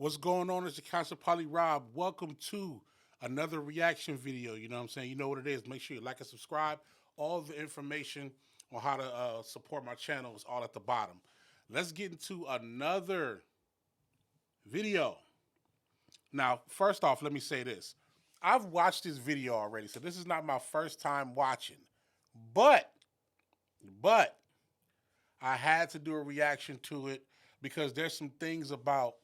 What's going on? It's the Council Polly Rob. Welcome to another reaction video. You know what I'm saying? You know what it is. Make sure you like and subscribe. All the information on how to support my channel is all at the bottom. Let's get into another video. Now, first off, let me say this. I've watched this video already, so this is not my first time watching. But I had to do a reaction to it because there's some things about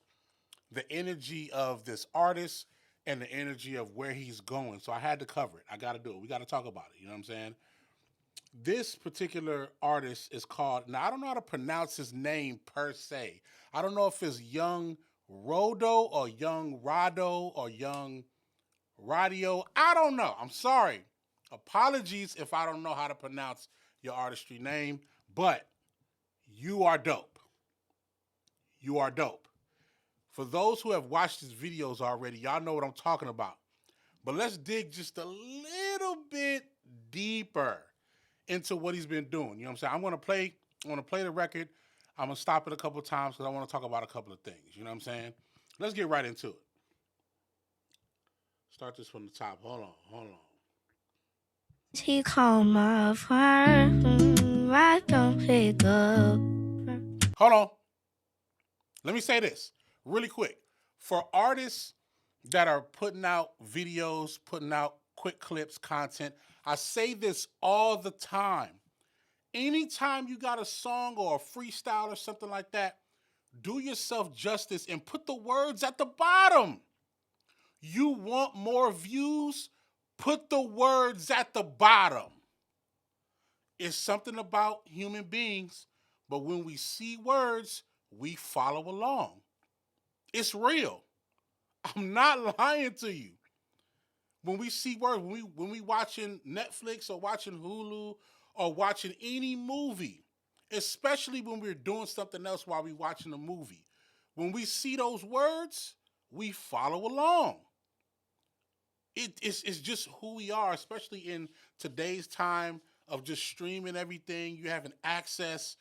the energy of this artist and the energy of where he's going. So I had to cover it. I got to do it. We got to talk about it. You know what I'm saying? This particular artist is called, now I don't know how to pronounce his name per se. I don't know if it's Young Roddo or Young Roddo or Young Radio. I don't know. I'm sorry. Apologies if I don't know how to pronounce your artistry name, but you are dope. You are dope. For those who have watched his videos already, y'all know what I'm talking about. But let's dig just a little bit deeper into what he's been doing. You know what I'm saying? I want to play the record. I'm going to stop it a couple of times because I want to talk about a couple of things. You know what I'm saying? Let's get right into it. Start this from the top. Hold on. He called my phone, I don't pick up. Hold on. Let me say this really quick. For artists that are putting out videos, putting out quick clips, content, I say this all the time. Anytime you got a song or a freestyle or something like that, do yourself justice and put the words at the bottom. You want more views? Put the words at the bottom. It's something about human beings, but when we see words, we follow along. It's real. I'm not lying to you. When we see words, when we watching Netflix or watching Hulu or watching any movie, especially when we're doing something else while we're watching a movie, when we see those words, we follow along. It's just who we are, especially in today's time of just streaming everything. You having access.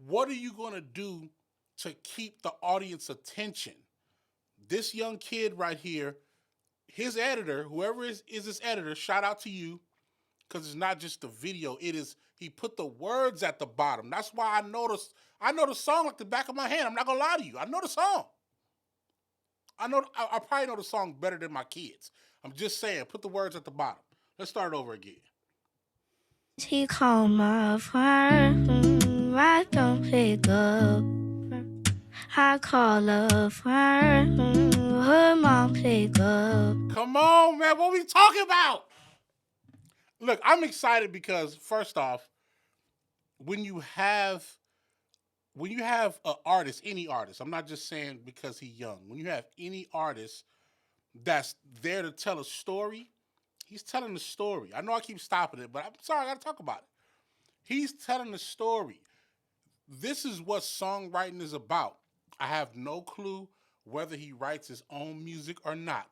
What are you going to do to keep the audience attention? This young kid right here, his editor, whoever is his editor, shout out to you, because it's not just the video. It is, he put the words at the bottom. That's why I know the song like the back of my hand. I'm not going to lie to you. I know the song. I probably know the song better than my kids. I'm just saying, put the words at the bottom. Let's start over again. He called my phone, I don't pick up. I call her friend, her mom pick up. Come on, man. What are we talking about? Look, I'm excited because, first off, when you have an artist, any artist, I'm not just saying because he's young. When you have any artist that's there to tell a story, he's telling the story. I know I keep stopping it, but I'm sorry, I got to talk about it. He's telling the story. This is what songwriting is about. I have no clue whether he writes his own music or not.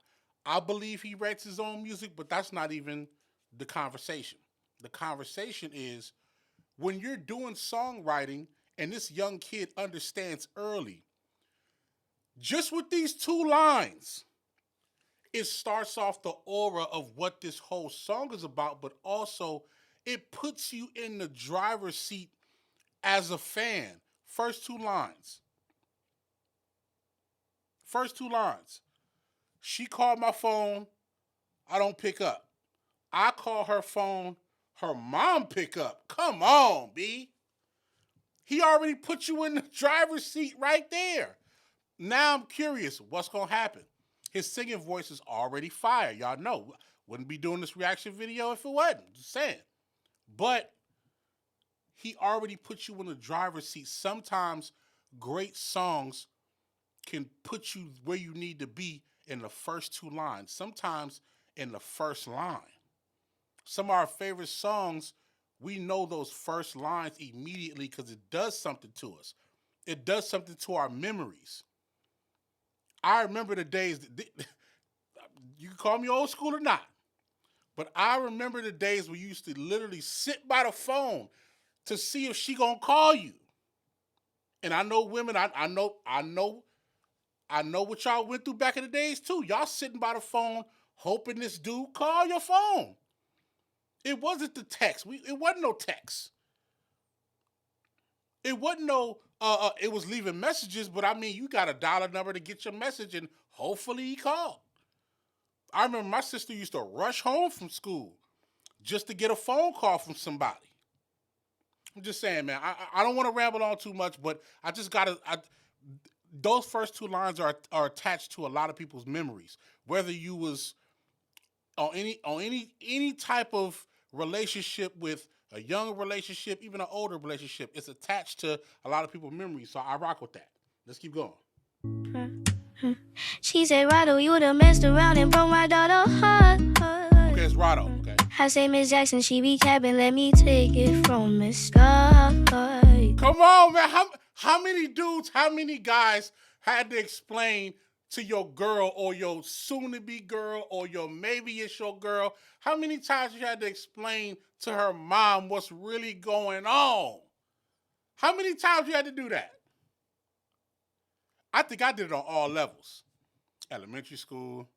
I believe he writes his own music, but that's not even the conversation. The conversation is when you're doing songwriting and this young kid understands early, just with these two lines, it starts off the aura of what this whole song is about, but also it puts you in the driver's seat as a fan. First two lines. She called my phone. I don't pick up. I call her phone. Her mom pick up. Come on, B. He already put you in the driver's seat right there. Now I'm curious, what's going to happen? His singing voice is already fire. Y'all know. Wouldn't be doing this reaction video if it wasn't. Just saying. But he already put you in the driver's seat. Sometimes great songs can put you where you need to be in the first two lines. Sometimes in the first line. Some of our favorite songs, we know those first lines immediately because it does something to us. It does something to our memories. I remember the days, you can call me old school or not, but I remember the days where you used to literally sit by the phone to see if she gonna call you. And I know women, I know I know what y'all went through back in the days too. Y'all sitting by the phone hoping this dude call your phone. It wasn't the text. It wasn't no text. It wasn't no, it was leaving messages, but I mean, you got a dollar number to get your message and hopefully he called. I remember my sister used to rush home from school just to get a phone call from somebody. I'm just saying, man, I don't want to ramble on too much, but I just got to, those first two lines are attached to a lot of people's memories. Whether you was on any type of relationship with a young relationship, even an older relationship, it's attached to a lot of people's memories. So I rock with that. Let's keep going. She said, Roddo, you done messed around and broke my daughter's heart. Okay, it's Roddo. Okay. I say, Miss Jackson, she be capping, let me take it from Miss Scott. Come on, man. How many dudes, how many guys had to explain to your girl or your soon-to-be girl or your maybe it's your girl, how many times you had to explain to her mom what's really going on? How many times you had to do that? I think I did it on all levels. Elementary school,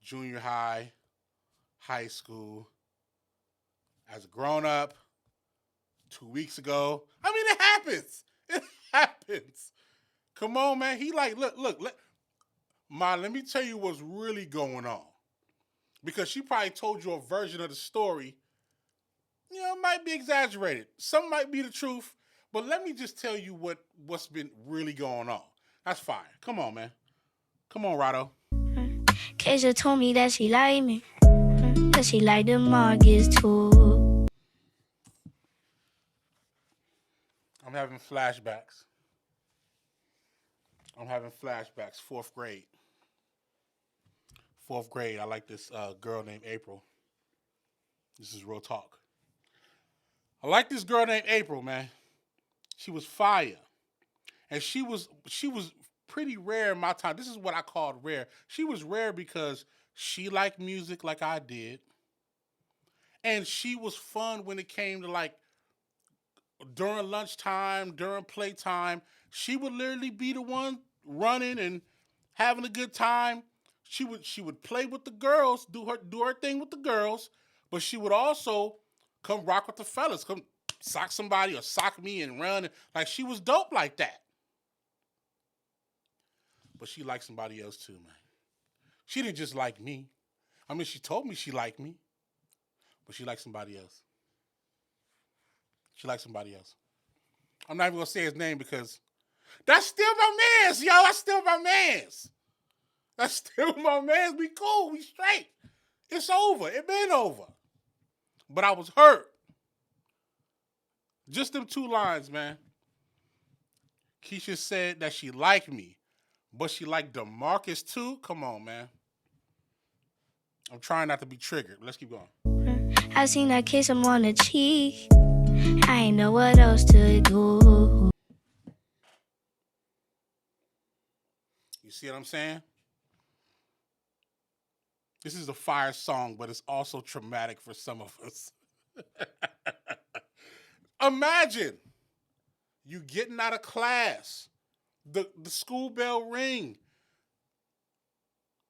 junior high, high school. As a grown-up, 2 weeks ago. I mean, it happens. It happens. Come on, man. He like, look, let me tell you what's really going on. Because she probably told you a version of the story. You know, it might be exaggerated. Some might be the truth. But let me just tell you what's been really going on. That's fine. Come on, man. Come on, Roddo. Keisha told me that she liked me. That she liked the Marcus too. I'm having flashbacks. Fourth grade. I like this girl named April. This is real talk. I like this girl named April, man. She was fire. And she was pretty rare in my time. This is what I called rare. She was rare because she liked music like I did. And she was fun when it came to like during lunchtime, during playtime. She would literally be the one running and having a good time. She would play with the girls, do her thing with the girls, but she would also come rock with the fellas, come sock somebody or sock me and run. Like she was dope like that. But she liked somebody else too, man. She didn't just like me. I mean, she told me she liked me, but she liked somebody else. I'm not even going to say his name because that's still my mans, yo. That's still my mans. We cool. We straight. It's over. It been over. But I was hurt. Just them two lines, man. Keisha said that she liked me, but she liked DeMarcus too. Come on, man. I'm trying not to be triggered. Let's keep going. I seen her kiss him on the cheek. I ain't know what else to do. You see what I'm saying? This is a fire song, but it's also traumatic for some of us. Imagine you getting out of class, the school bell ring.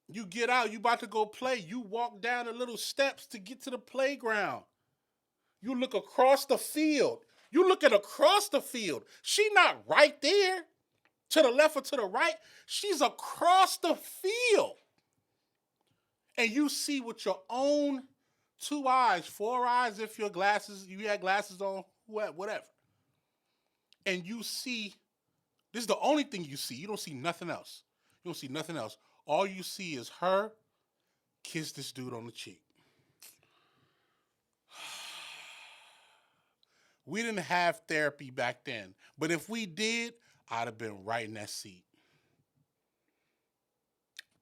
You get out, you about to go play. You walk down the little steps to get to the playground. You look across the field. You looking across the field. She not right there to the left or to the right. She's across the field. And you see with your own 2 eyes, 4 eyes if you had glasses on, whatever. And you see, this is the only thing you see. You don't see nothing else. All you see is her kiss this dude on the cheek. We didn't have therapy back then. But if we did, I'd have been right in that seat.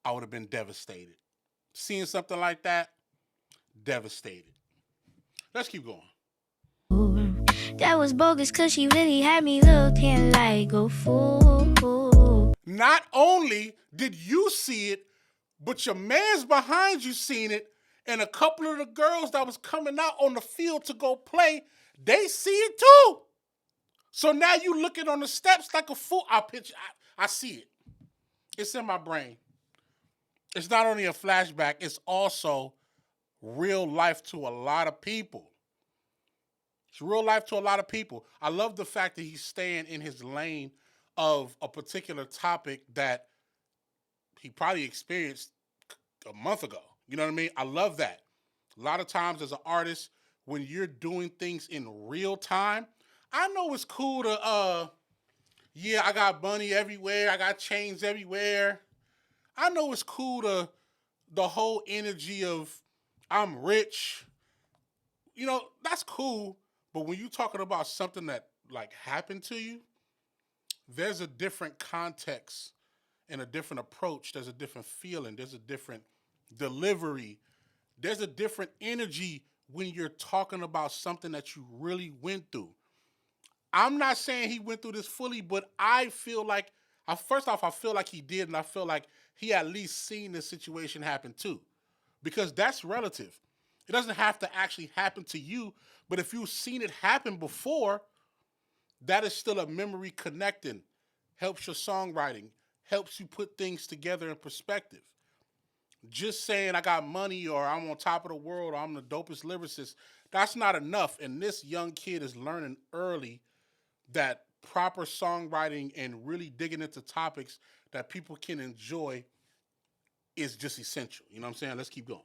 I would have been devastated. Seeing something like that, devastated. Let's keep going. That was bogus because she really had me looking like a fool. Not only did you see it, but your man's behind you seen it, and a couple of the girls that was coming out on the field to go play, they see it too. So now you looking on the steps like a fool. I see it. It's in my brain. It's not only a flashback, it's also real life to a lot of people. It's real life to a lot of people. I love the fact that he's staying in his lane of a particular topic that he probably experienced a month ago. You know what I mean? I love that. A lot of times as an artist, when you're doing things in real time, I know it's cool to, yeah, I got money everywhere. I got chains everywhere. I know it's cool to the whole energy of I'm rich. You know, that's cool. But when you're talking about something that like happened to you, there's a different context and a different approach. There's a different feeling. There's a different delivery. There's a different energy when you're talking about something that you really went through. I'm not saying he went through this fully, but I feel like, first off, I feel like he did, and I feel like he at least seen this situation happen too. Because that's relative. It doesn't have to actually happen to you, but if you've seen it happen before, that is still a memory connecting, helps your songwriting, helps you put things together in perspective. Just saying I got money or I'm on top of the world or I'm the dopest lyricist, that's not enough. And this young kid is learning early that proper songwriting and really digging into topics that people can enjoy is just essential. You know what I'm saying? Let's keep going.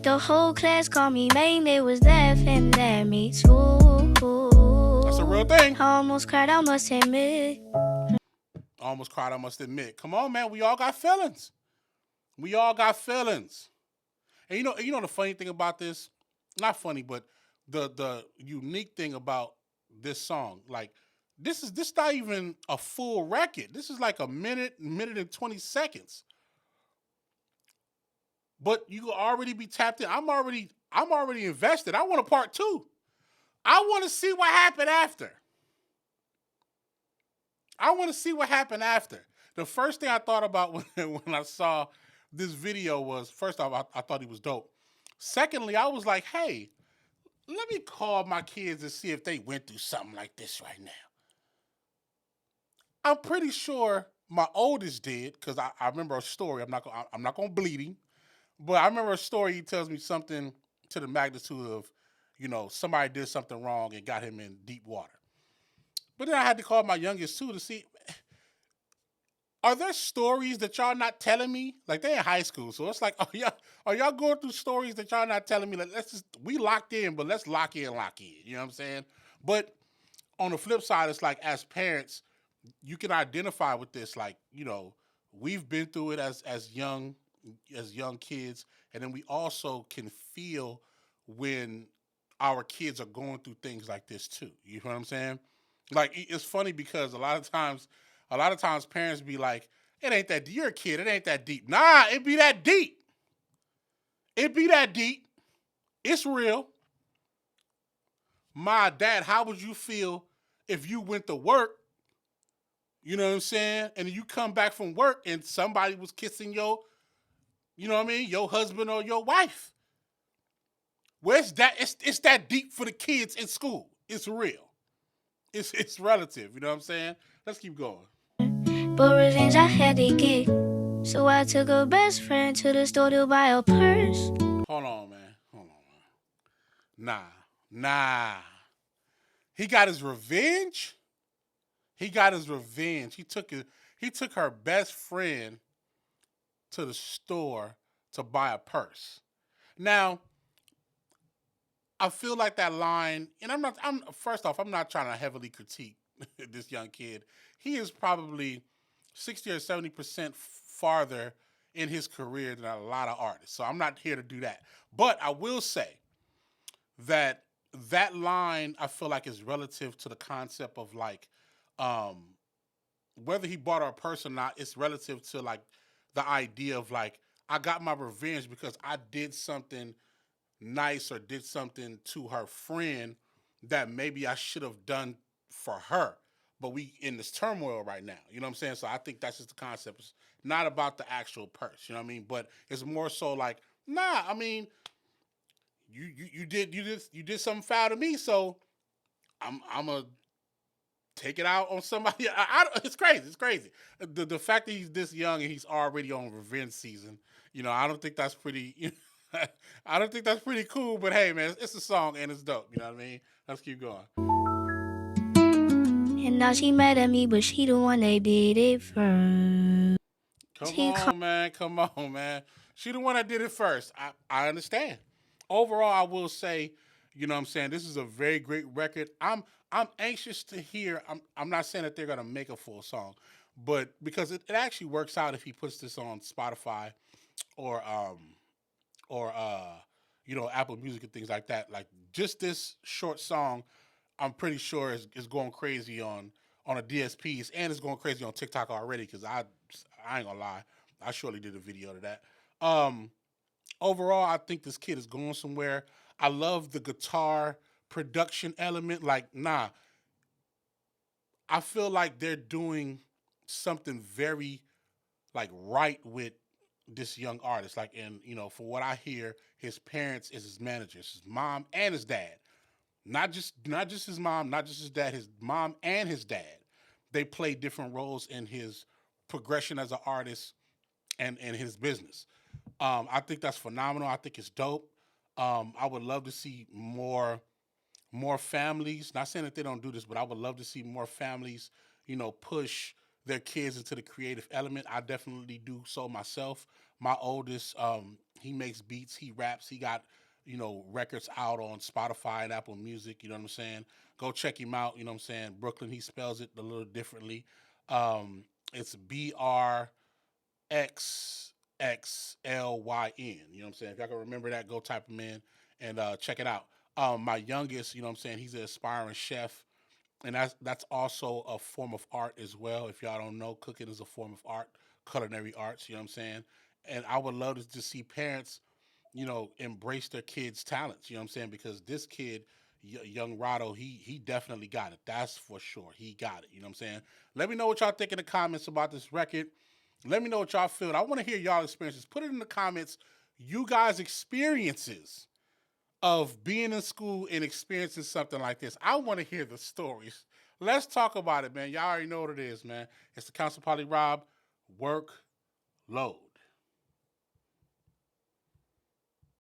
The whole class called me main, they was laughing at me too. That's a real thing. I almost cried, I must admit. Almost cried, I must admit. Come on, man. We all got feelings. We all got feelings. And you know the funny thing about this? Not funny, but the unique thing about this song, like this not even a full record. This is like a minute and 20 seconds. But you could already be tapped in. I'm already invested. I want a part 2. I want to see what happened after. I want to see what happened after. The first thing I thought about when I saw this video was, first off, I thought he was dope. Secondly, I was like, hey, let me call my kids and see if they went through something like this right now. I'm pretty sure my oldest did, because I remember a story. I'm not gonna bleed him, but I remember a story. He tells me something to the magnitude of, somebody did something wrong and got him in deep water. But then I had to call my youngest too to see, are there stories that y'all not telling me? Like, they're in high school, so it's like, are y'all going through stories that y'all not telling me? Like, we locked in, but let's lock in. You know what I'm saying? But on the flip side, it's like, as parents, you can identify with this. Like, we've been through it as young kids, and then we also can feel when our kids are going through things like this too. You know what I'm saying? Like, it's funny because a lot of times parents be like, it ain't that deep. You're a kid. It ain't that deep. Nah, it be that deep. It be that deep. It's real. My dad, how would you feel if you went to work, you know what I'm saying, and you come back from work and somebody was kissing your husband or your wife? Where's that? It's that deep for the kids in school. It's real. It's relative. You know what I'm saying? Let's keep going. But revenge I had to get, so I took a best friend to the store to buy a purse. Hold on, man. Nah. He got his revenge. He took her best friend to the store to buy a purse. Now, I feel like that line, and I'm not trying to heavily critique this young kid. He is probably 60 or 70% farther in his career than a lot of artists. So I'm not here to do that. But I will say that line, I feel like, is relative to the concept of like, whether he bought her a purse or not, it's relative to like the idea of like, I got my revenge because I did something nice or did something to her friend that maybe I should have done for her. But we in this turmoil right now. You know what I'm saying? So I think that's just the concept. It's not about the actual purse. You know what I mean? But it's more so like, nah, I mean, you did something foul to me, so I'm gonna take it out on somebody. It's crazy. It's crazy. The fact that he's this young and he's already on revenge season, I don't think that's pretty. I don't think that's pretty cool. But hey, man, it's a song and it's dope. You know what I mean? Let's keep going. And now she mad at me, but she the one that did it first. Come on, man. She the one that did it first. I understand. Overall, I will say, what I'm saying, this is a very great record. I'm anxious to hear. I'm not saying that they're gonna make a full song, but because it actually works out if he puts this on Spotify or Apple Music and things like that. Like just this short song, I'm pretty sure is going crazy on a DSPs and it's going crazy on TikTok already. Because I ain't gonna lie, I surely did a video to that. Overall, I think this kid is going somewhere. I love the guitar production element. Like, I feel like they're doing something very like right with this young artist. Like, and from what I hear, his parents is his managers, his mom and his dad. Not just his mom, not just his dad, his mom and his dad. They play different roles in his progression as an artist and his business. I think that's phenomenal. I think it's dope. I would love to see more families. Not saying that they don't do this, but I would love to see more families, push their kids into the creative element. I definitely do so myself. My oldest, he makes beats, he raps, he got, records out on Spotify and Apple Music, you know what I'm saying? Go check him out, you know what I'm saying? Brooklyn, he spells it a little differently. It's BRXXLYN, you know what I'm saying? If y'all can remember that, go type him in and check it out. My youngest, you know what I'm saying, he's an aspiring chef. And that's also a form of art as well. If y'all don't know, cooking is a form of art, culinary arts, you know what I'm saying? And I would love to just see parents, embrace their kids' talents, you know what I'm saying? Because this kid, young Roddo, he definitely got it. That's for sure. He got it, you know what I'm saying? Let me know what y'all think in the comments about this record. Let me know what y'all feel. I want to hear y'all experiences. Put it in the comments, you guys' experiences of being in school and experiencing something like this. I want to hear the stories. Let's talk about it, man. Y'all already know what it is, man. It's the Council Poly Rob. Work, load.